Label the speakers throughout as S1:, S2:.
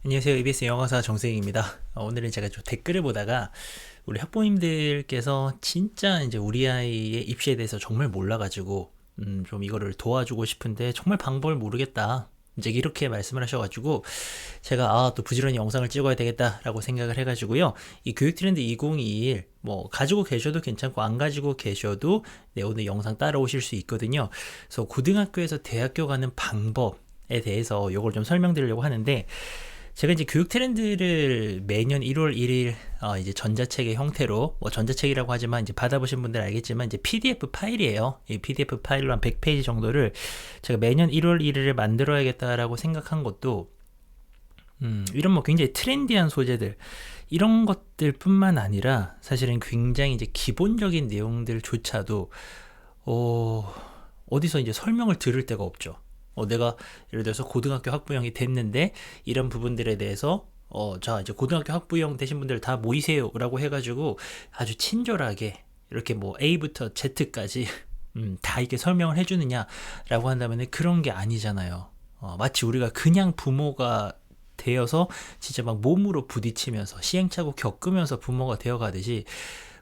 S1: 안녕하세요. EBS 영어사 정세익입니다. 오늘은 제가 좀 댓글을 보다가 우리 학부모님들께서 진짜 이제 우리 아이의 입시에 대해서 정말 몰라가지고 좀 이거를 도와주고 싶은데 정말 방법을 모르겠다. 이제 이렇게 말씀을 하셔가지고 제가 또 부지런히 영상을 찍어야 되겠다라고 생각을 해가지고요. 이 교육 트렌드 2021 뭐 가지고 계셔도 괜찮고 안 가지고 계셔도 오늘 영상 따라오실 수 있거든요. 그래서 고등학교에서 대학교 가는 방법에 대해서 이걸 좀 설명드리려고 하는데 제가 이제 교육 트렌드를 매년 1월 1일 이제 전자책의 형태로 뭐 전자책이라고 하지만 이제 받아보신 분들 알겠지만 이제 PDF 파일이에요. 이 PDF 파일로 한 100페이지 정도를 제가 매년 1월 1일에 만들어야겠다라고 생각한 것도 이런 뭐 굉장히 트렌디한 소재들 이런 것들뿐만 아니라 사실은 굉장히 이제 기본적인 내용들조차도 어디서 이제 설명을 들을 데가 없죠. 내가 예를 들어서 고등학교 학부형이 됐는데 이런 부분들에 대해서 자 이제 고등학교 학부형 되신 분들 다 모이세요 라고 해가지고 아주 친절하게 이렇게 뭐 A부터 Z까지 다 이렇게 설명을 해주느냐 라고 한다면 그런 게 아니잖아요. 마치 우리가 그냥 부모가 되어서 진짜 막 몸으로 부딪히면서 시행착오 겪으면서 부모가 되어가듯이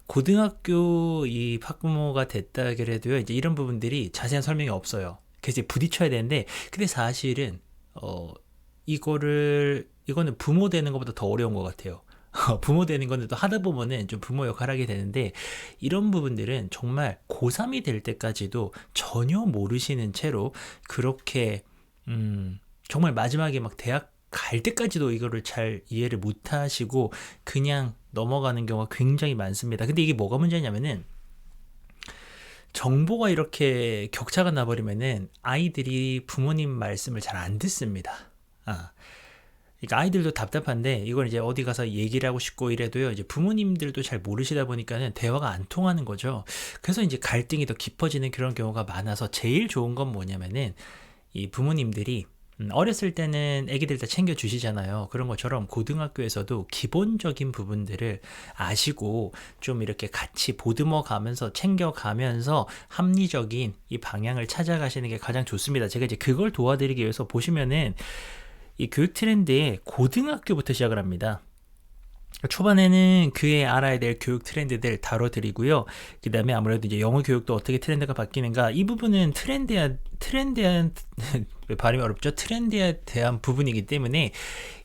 S1: 고등학교 이 학부모가 됐다 그래도요 이제 이런 부분들이 자세한 설명이 없어요. 그래서 부딪혀야 되는데 근데 사실은 이거는 부모 되는 것보다 더 어려운 것 같아요. 부모 되는 건데 또 하다 보면은 좀 부모 역할 하게 되는데 이런 부분들은 정말 고3이 될 때까지도 전혀 모르시는 채로 그렇게 정말 마지막에 막 대학 갈 때까지도 이거를 잘 이해를 못 하시고 그냥 넘어가는 경우가 굉장히 많습니다. 근데 이게 뭐가 문제냐면은 정보가 이렇게 격차가 나버리면은 아이들이 부모님 말씀을 잘 안 듣습니다. 그러니까 아이들도 답답한데 이걸 이제 어디 가서 얘기를 하고 싶고 이래도요 이제 부모님들도 잘 모르시다 보니까는 대화가 안 통하는 거죠. 그래서 이제 갈등이 더 깊어지는 그런 경우가 많아서 제일 좋은 건 뭐냐면은 이 부모님들이 어렸을 때는 애기들 다 챙겨주시잖아요. 그런 것처럼 고등학교에서도 기본적인 부분들을 아시고 좀 이렇게 같이 보듬어 가면서 챙겨가면서 합리적인 이 방향을 찾아가시는 게 가장 좋습니다. 제가 이제 그걸 도와드리기 위해서 보시면은 이 교육 트렌드에 고등학교부터 시작을 합니다. 초반에는 그에 알아야 될 교육 트렌드들 다뤄드리고요. 그 다음에 아무래도 이제 영어 교육도 어떻게 트렌드가 바뀌는가 이 부분은 트렌드한 왜 발음이 어렵죠? 트렌드에 대한 부분이기 때문에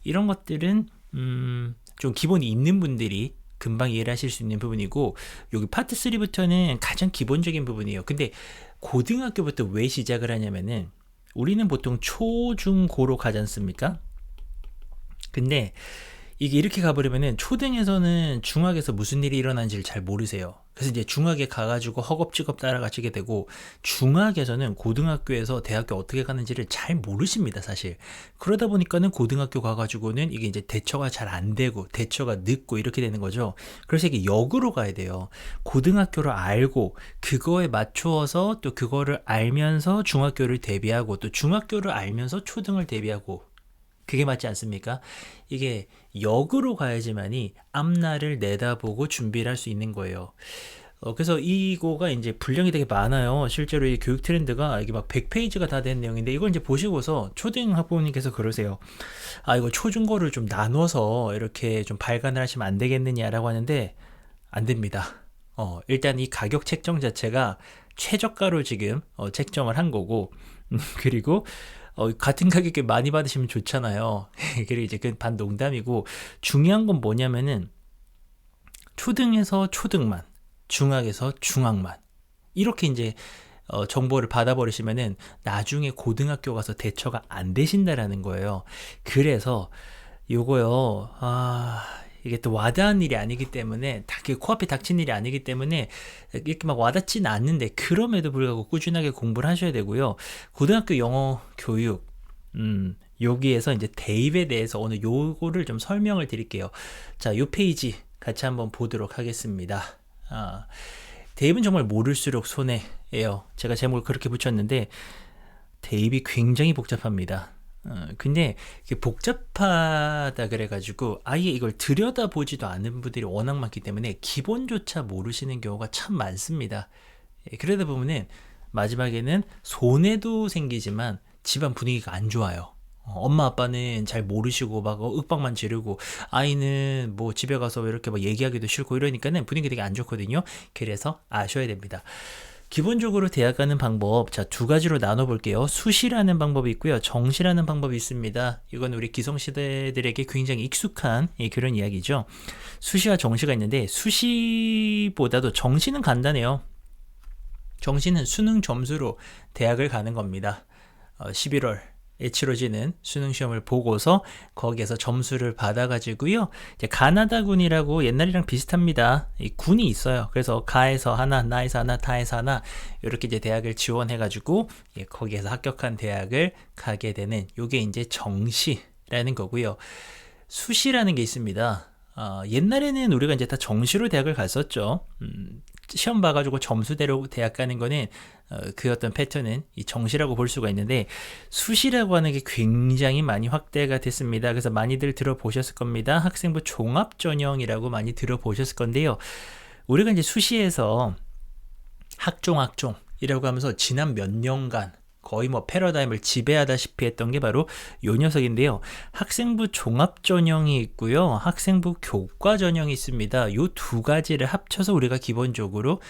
S1: 이런 것들은 좀 기본이 있는 분들이 금방 이해를 하실 수 있는 부분이고 여기 파트 3부터는 가장 기본적인 부분이에요. 근데 고등학교부터 왜 시작을 하냐면은 우리는 보통 초, 중, 고로 가지 않습니까? 근데 이게 이렇게 가버리면은 초등에서는 중학에서 무슨 일이 일어난지를 잘 모르세요. 그래서 이제 중학에 가가지고 허겁지겁 따라가시게 되고 중학에서는 고등학교에서 대학교 어떻게 가는지를 잘 모르십니다, 사실. 그러다 보니까는 고등학교 가가지고는 이게 이제 대처가 잘 안 되고 대처가 늦고 이렇게 되는 거죠. 그래서 이게 역으로 가야 돼요. 고등학교를 알고 그거에 맞추어서 또 그거를 알면서 중학교를 대비하고 또 중학교를 알면서 초등을 대비하고 그게 맞지 않습니까? 이게 역으로 가야지만이 앞날을 내다보고 준비를 할 수 있는 거예요. 그래서 이거가 이제 분량이 되게 많아요. 실제로 이 교육 트렌드가 이게 막 100페이지가 다 된 내용인데 이걸 이제 보시고서 초등 학부모님께서 그러세요. 이거 초중고를 좀 나눠서 이렇게 좀 발간을 하시면 안 되겠느냐라고 하는데 안 됩니다. 일단 이 가격 책정 자체가 최저가로 지금 책정을 한 거고 그리고 같은 가격에 많이 받으시면 좋잖아요. 그리고 이제 그 반 농담이고 중요한 건 뭐냐면은 초등에서 초등만, 중학에서 중학만 이렇게 이제 정보를 받아버리시면은 나중에 고등학교 가서 대처가 안 되신다라는 거예요. 그래서 요거요. 이게 또 와닿은 일이 아니기 때문에 코앞에 닥친 일이 아니기 때문에 이렇게 막 와닿지는 않는데 그럼에도 불구하고 꾸준하게 공부를 하셔야 되고요. 고등학교 영어 교육 여기에서 이제 대입에 대해서 오늘 요거를 좀 설명을 드릴게요. 자, 요 페이지 같이 한번 보도록 하겠습니다. 대입은 정말 모를수록 손해예요. 제가 제목을 그렇게 붙였는데 대입이 굉장히 복잡합니다. 근데 이게 복잡하다 그래가지고 아예 이걸 들여다보지도 않은 분들이 워낙 많기 때문에 기본조차 모르시는 경우가 참 많습니다. 그러다 보면은 마지막에는 손해도 생기지만 집안 분위기가 안 좋아요. 엄마 아빠는 잘 모르시고 막 윽박만 지르고 아이는 뭐 집에 가서 이렇게 막 얘기하기도 싫고 이러니까는 분위기 되게 안 좋거든요. 그래서 아셔야 됩니다. 기본적으로 대학 가는 방법, 자, 두 가지로 나눠볼게요. 수시라는 방법이 있고요. 정시라는 방법이 있습니다. 이건 우리 기성세대들에게 굉장히 익숙한 그런 이야기죠. 수시와 정시가 있는데, 수시보다도 정시는 간단해요. 정시는 수능 점수로 대학을 가는 겁니다. 11월에 치러지는 수능 시험을 보고서 거기에서 점수를 받아가지고요. 이제 가나다군이라고 옛날이랑 비슷합니다. 이 군이 있어요. 그래서 가에서 하나, 나에서 하나, 타에서 하나 이렇게 이제 대학을 지원해가지고 거기에서 합격한 대학을 가게 되는 요게 이제 정시라는 거고요. 수시라는 게 있습니다. 옛날에는 우리가 이제 다 정시로 대학을 갔었죠. 시험 봐가지고 점수대로 대학 가는 거는 그 어떤 패턴은 이 정시라고 볼 수가 있는데, 수시라고 하는 게 굉장히 많이 확대가 됐습니다. 그래서 많이들 들어보셨을 겁니다. 학생부 종합전형이라고 많이 들어보셨을 건데요. 우리가 이제 수시에서 학종이라고 하면서 지난 몇 년간 거의 뭐 패러다임을 지배하다시피 했던 게 바로 요 녀석인데요. 학생부 종합전형이 있고요. 학생부 교과전형이 있습니다. 요 두 가지를 합쳐서 우리가 기본적으로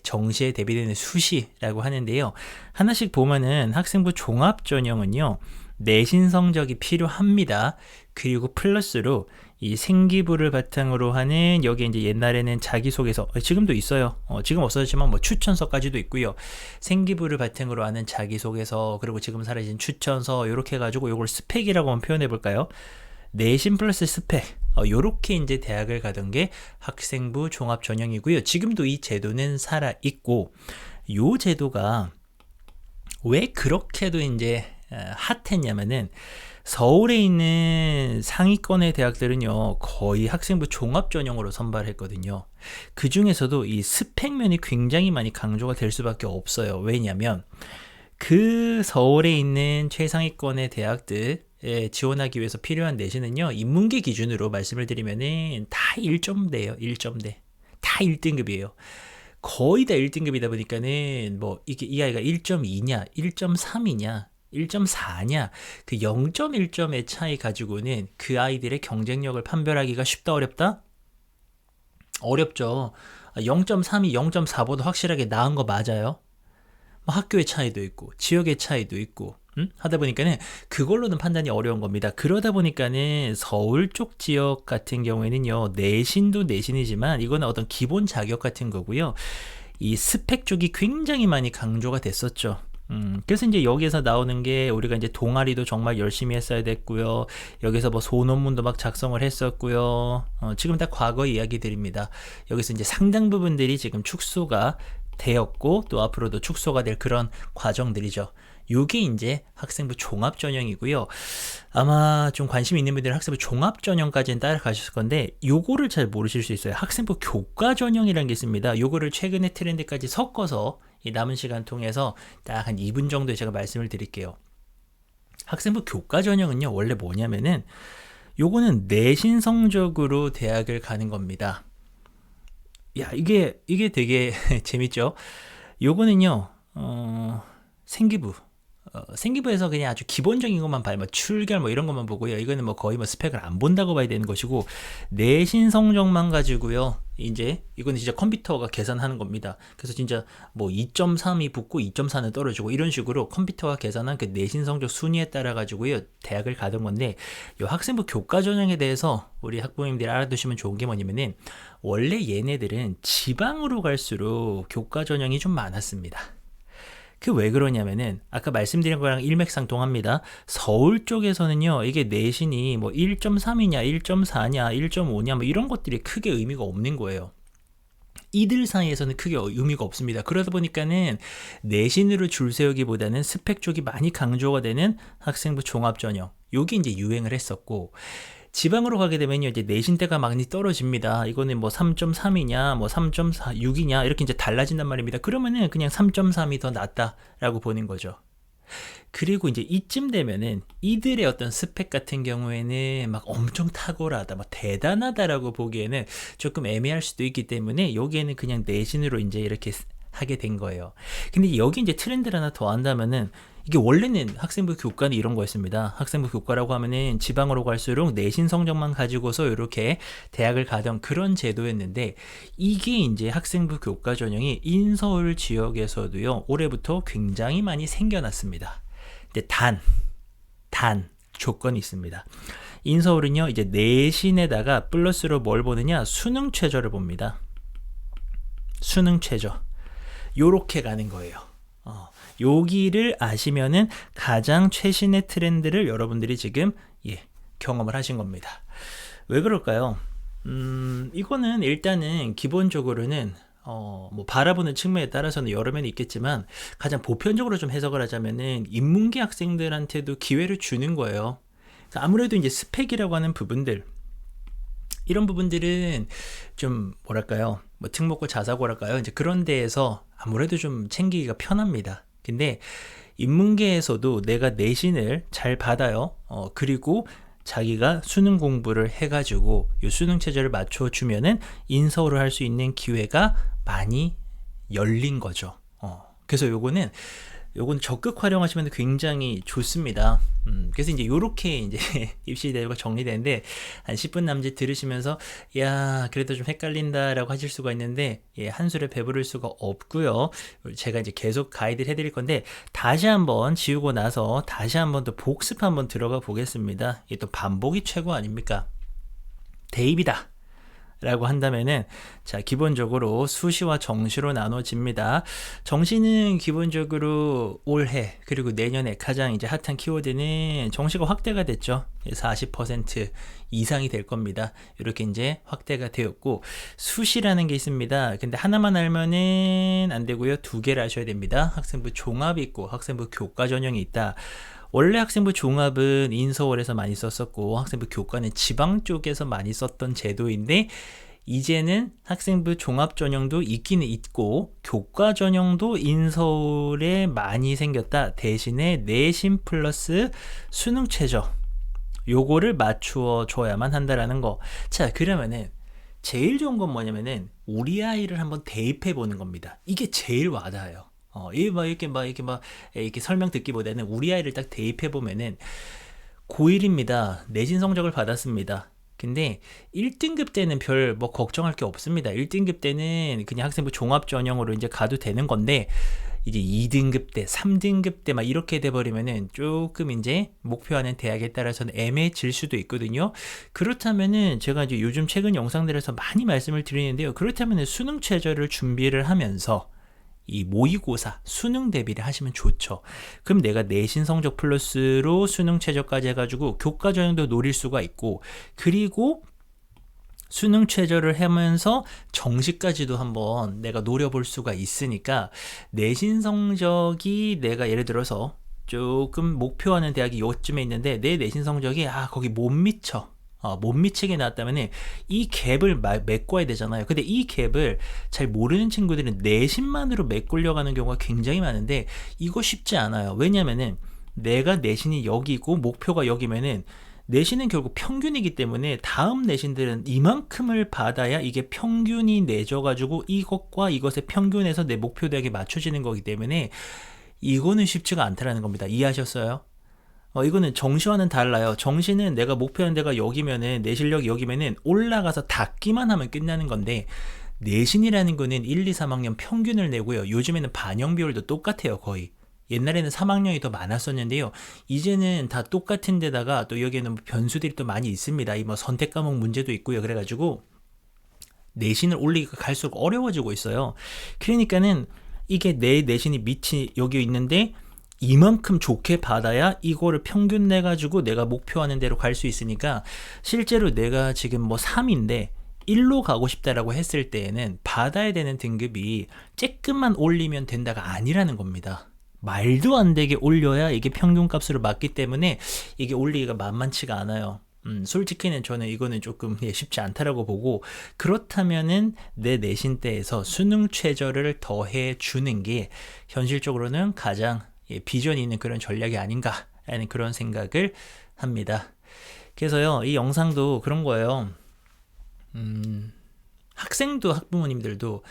S1: 정시에 대비되는 수시라고 하는데요. 하나씩 보면은 학생부 종합전형은요. 내신 성적이 필요합니다. 그리고 플러스로 이 생기부를 바탕으로 하는, 여기 이제 옛날에는 자기소개서, 지금도 있어요. 지금 없어졌지만 뭐 추천서까지도 있고요. 생기부를 바탕으로 하는 자기소개서, 그리고 지금 사라진 추천서, 요렇게 해가지고 요걸 스펙이라고 한번 표현해 볼까요? 내신 플러스 스펙, 요렇게 이제 대학을 가던 게 학생부 종합 전형이고요. 지금도 이 제도는 살아 있고, 요 제도가 왜 그렇게도 이제 핫했냐면은, 서울에 있는 상위권의 대학들은요, 거의 학생부 종합 전형으로 선발했거든요. 그 중에서도 이 스펙면이 굉장히 많이 강조가 될 수밖에 없어요. 왜냐면 그 서울에 있는 최상위권의 대학들에 지원하기 위해서 필요한 내신은요, 인문계 기준으로 말씀을 드리면은 다 1점대예요. 1점대. 다 1등급이에요. 거의 다 1등급이다 보니까는 뭐 이게 이 아이가 1.2냐, 1.3이냐, 1.4냐, 그 0.1점의 차이 가지고는 그 아이들의 경쟁력을 판별하기가 쉽다, 어렵다? 어렵죠. 0.3이 0.4보다 확실하게 나은 거 맞아요. 뭐 학교의 차이도 있고 지역의 차이도 있고 하다 보니까는 그걸로는 판단이 어려운 겁니다. 그러다 보니까는 서울 쪽 지역 같은 경우에는요, 내신도 내신이지만 이거는 어떤 기본 자격 같은 거고요. 이 스펙 쪽이 굉장히 많이 강조가 됐었죠. 그래서 이제 여기에서 나오는 게, 우리가 이제 동아리도 정말 열심히 했어야 됐고요. 여기서 뭐 소논문도 막 작성을 했었고요. 지금 다 과거 이야기들입니다. 여기서 이제 상당 부분들이 지금 축소가 되었고, 또 앞으로도 축소가 될 그런 과정들이죠. 요게 이제 학생부 종합전형이고요. 아마 좀 관심 있는 분들은 학생부 종합전형까지는 따라가셨을 건데, 요거를 잘 모르실 수 있어요. 학생부 교과전형이라는 게 있습니다. 요거를 최근의 트렌드까지 섞어서 이 남은 시간 통해서 딱 한 2분 정도에 제가 말씀을 드릴게요. 학생부 교과전형은요, 원래 뭐냐면은 요거는 내신 성적으로 대학을 가는 겁니다. 야, 이게 되게 재밌죠? 요거는요, 생기부. 생기부에서 그냥 아주 기본적인 것만 봐요. 뭐 출결 뭐 이런 것만 보고요. 이거는 뭐 거의 뭐 스펙을 안 본다고 봐야 되는 것이고, 내신 성적만 가지고요, 이제 이거는 진짜 컴퓨터가 계산하는 겁니다. 그래서 진짜 뭐 2.3이 붙고 2.4는 떨어지고 이런 식으로 컴퓨터가 계산한 그 내신 성적 순위에 따라 가지고요, 대학을 가던 건데, 이 학생부 교과 전형에 대해서 우리 학부모님들이 알아두시면 좋은 게 뭐냐면은, 원래 얘네들은 지방으로 갈수록 교과 전형이 좀 많았습니다. 그 왜 그러냐면은 아까 말씀드린 거랑 일맥상통합니다. 서울 쪽에서는요, 이게 내신이 뭐 1.3이냐 1.4냐 1.5냐 뭐 이런 것들이 크게 의미가 없는 거예요. 이들 사이에서는 크게 의미가 없습니다. 그러다 보니까는 내신으로 줄 세우기보다는 스펙 쪽이 많이 강조가 되는 학생부 종합전형, 요게 이제 유행을 했었고, 지방으로 가게 되면요, 이제 내신대가 많이 떨어집니다. 이거는 뭐 3.3이냐, 뭐 3.46이냐, 이렇게 이제 달라진단 말입니다. 그러면은 그냥 3.3이 더 낫다라고 보는 거죠. 그리고 이제 이쯤 되면은 이들의 어떤 스펙 같은 경우에는 막 엄청 탁월하다, 막 대단하다라고 보기에는 조금 애매할 수도 있기 때문에 여기에는 그냥 내신으로 이제 이렇게 하게 된 거예요. 근데 여기 이제 트렌드를 하나 더 한다면은, 이게 원래는 학생부 교과는 이런 거였습니다. 학생부 교과라고 하면은 지방으로 갈수록 내신 성적만 가지고서 이렇게 대학을 가던 그런 제도였는데, 이게 이제 학생부 교과 전형이 인서울 지역에서도요, 올해부터 굉장히 많이 생겨났습니다. 근데 단 조건이 있습니다. 인서울은요, 이제 내신에다가 플러스로 뭘 보느냐, 수능 최저를 봅니다. 수능 최저. 요렇게 가는 거예요. 여기를 아시면은 가장 최신의 트렌드를 여러분들이 지금 경험을 하신 겁니다. 왜 그럴까요? 이거는 일단은 기본적으로는 뭐 바라보는 측면에 따라서는 여러 면이 있겠지만, 가장 보편적으로 좀 해석을 하자면은 인문계 학생들한테도 기회를 주는 거예요. 아무래도 이제 스펙이라고 하는 부분들, 이런 부분들은 좀 뭐랄까요, 뭐 특목고 자사고랄까요, 이제 그런 데에서 아무래도 좀 챙기기가 편합니다. 근데 인문계에서도 내가 내신을 잘 받아요. 그리고 자기가 수능 공부를 해가지고 이 수능 체제를 맞춰주면은 인서울을 할 수 있는 기회가 많이 열린 거죠. 그래서 요건 적극 활용하시면 굉장히 좋습니다. 그래서 이제 요렇게 이제 입시 대우가 정리되는데, 한 10분 남짓 들으시면서 야, 그래도 좀 헷갈린다라고 하실 수가 있는데, 한술에 배부를 수가 없고요. 제가 이제 계속 가이드를 해드릴 건데, 다시 한번 지우고 나서 다시 한번 또 복습 한번 들어가 보겠습니다. 이게 또 반복이 최고 아닙니까? 대입이다 라고 한다면은, 자, 기본적으로 수시와 정시로 나눠집니다. 정시는 기본적으로 올해 그리고 내년에 가장 이제 핫한 키워드는 정시가 확대가 됐죠. 40% 이상이 될 겁니다. 이렇게 이제 확대가 되었고, 수시라는 게 있습니다. 근데 하나만 알면은 안 되고요. 두 개를 아셔야 됩니다. 학생부 종합이 있고 학생부 교과 전형이 있다. 원래 학생부 종합은 인서울에서 많이 썼었고, 학생부 교과는 지방 쪽에서 많이 썼던 제도인데, 이제는 학생부 종합 전형도 있기는 있고 교과 전형도 인서울에 많이 생겼다. 대신에 내신 플러스 수능 최저, 요거를 맞추어 줘야만 한다라는 거. 자, 그러면은 제일 좋은 건 뭐냐면은 우리 아이를 한번 대입해 보는 겁니다. 이게 제일 와닿아요. 이렇게 설명 듣기보다는 우리 아이를 딱 대입해 보면은, 고1입니다. 내신 성적을 받았습니다. 근데 1등급 때는 별 뭐 걱정할 게 없습니다. 1등급 때는 그냥 학생부 종합 전형으로 이제 가도 되는 건데, 이제 2등급 때, 3등급 때 막 이렇게 돼버리면은 조금 이제 목표하는 대학에 따라서는 애매해질 수도 있거든요. 그렇다면은 제가 이제 요즘 최근 영상들에서 많이 말씀을 드리는데요. 그렇다면은 수능 최저를 준비를 하면서 이 모의고사 수능 대비를 하시면 좋죠. 그럼 내가 내신 성적 플러스로 수능 최저까지 해가지고 교과 전형도 노릴 수가 있고, 그리고 수능 최저를 하면서 정시까지도 한번 내가 노려볼 수가 있으니까, 내신 성적이 내가 예를 들어서 조금 목표하는 대학이 요쯤에 있는데 내 내신 성적이 거기 못 미쳐, 못 미치게 나왔다면 이 갭을 메꿔야 되잖아요. 근데 이 갭을 잘 모르는 친구들은 내신만으로 메꾸려고 하는 경우가 굉장히 많은데, 이거 쉽지 않아요. 왜냐면은 내가 내신이 여기고 목표가 여기면은, 내신은 결국 평균이기 때문에 다음 내신들은 이만큼을 받아야 이게 평균이 내줘가지고 이것과 이것의 평균에서 내 목표 대학에 맞춰지는 거기 때문에 이거는 쉽지가 않다라는 겁니다. 이해하셨어요? 이거는 정시와는 달라요. 정시는 내가 목표하는 데가 여기면은, 내 실력이 여기면은 올라가서 닫기만 하면 끝나는 건데, 내신이라는 거는 1, 2, 3학년 평균을 내고요. 요즘에는 반영 비율도 똑같아요, 거의. 옛날에는 3학년이 더 많았었는데요. 이제는 다 똑같은 데다가 또 여기에는 뭐 변수들이 또 많이 있습니다. 이 뭐 선택 과목 문제도 있고요. 그래가지고 내신을 올리기가 갈수록 어려워지고 있어요. 그러니까는 이게 내 내신이 밑이 여기 있는데, 이만큼 좋게 받아야 이거를 평균 내가지고 내가 목표하는 대로 갈 수 있으니까, 실제로 내가 지금 뭐 3인데 1로 가고 싶다라고 했을 때에는 받아야 되는 등급이 조금만 올리면 된다가 아니라는 겁니다. 말도 안 되게 올려야 이게 평균값으로 맞기 때문에 이게 올리기가 만만치가 않아요. 솔직히는 저는 이거는 조금 쉽지 않다라고 보고, 그렇다면은 내 내신 때에서 수능 최저를 더해 주는 게 현실적으로는 가장 비전이 있는 그런 전략이 아닌가라는 그런 생각을 합니다. 그래서요, 이 영상도 그런 거예요. 학생도 학부모님들도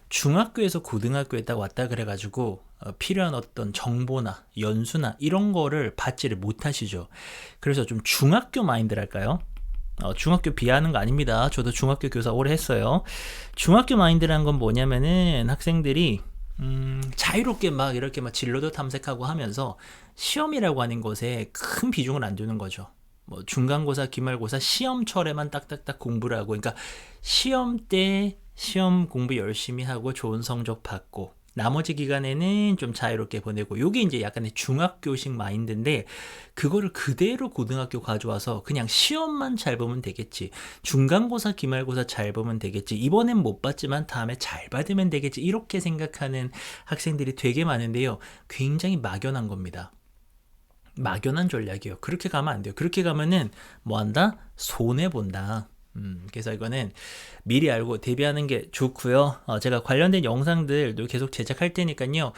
S1: 중학교에서 고등학교에 딱 왔다 그래가지고 필요한 어떤 정보나 연수나 이런 거를 받지를 못하시죠. 그래서 좀 중학교 마인드랄까요? 중학교 비하하는 거 아닙니다. 저도 중학교 교사 오래 했어요. 중학교 마인드라는 건 뭐냐면은 학생들이 자유롭게 막 이렇게 막 진로도 탐색하고 하면서 시험이라고 하는 것에 큰 비중을 안 두는 거죠. 뭐 중간고사, 기말고사, 시험철에만 딱딱딱 공부를 하고, 그러니까 시험 때 시험 공부 열심히 하고 좋은 성적 받고 나머지 기간에는 좀 자유롭게 보내고, 요게 이제 약간의 중학교식 마인드인데 그거를 그대로 고등학교 가져와서 그냥 시험만 잘 보면 되겠지, 중간고사 기말고사 잘 보면 되겠지, 이번엔 못 봤지만 다음에 잘 받으면 되겠지, 이렇게 생각하는 학생들이 되게 많은데요, 굉장히 막연한 겁니다. 막연한 전략이에요. 그렇게 가면 안 돼요. 그렇게 가면은 뭐 한다? 손해 본다. 그래서 이거는 미리 알고 대비하는 게 좋고요. 제가 관련된 영상들도 계속 제작할 테니까요.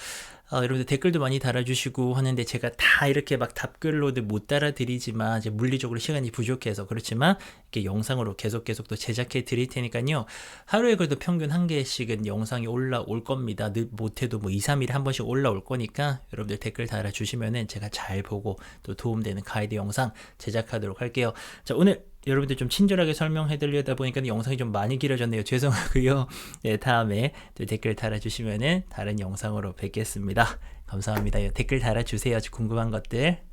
S1: 여러분들 댓글도 많이 달아주시고 하는데 제가 다 이렇게 막 답글로도 못 달아드리지만 이제 물리적으로 시간이 부족해서 그렇지만 이렇게 영상으로 계속 또 제작해 드릴 테니까요. 하루에 그래도 평균 한 개씩은 영상이 올라올 겁니다. 못해도 뭐 2, 3일에 한 번씩 올라올 거니까 여러분들 댓글 달아주시면은 제가 잘 보고 또 도움되는 가이드 영상 제작하도록 할게요. 자, 오늘 여러분들 좀 친절하게 설명해 드리려다 보니까 영상이 좀 많이 길어졌네요. 죄송하고요. 네, 다음에 또 댓글 달아주시면은 다른 영상으로 뵙겠습니다. 감사합니다. 댓글 달아주세요. 궁금한 것들.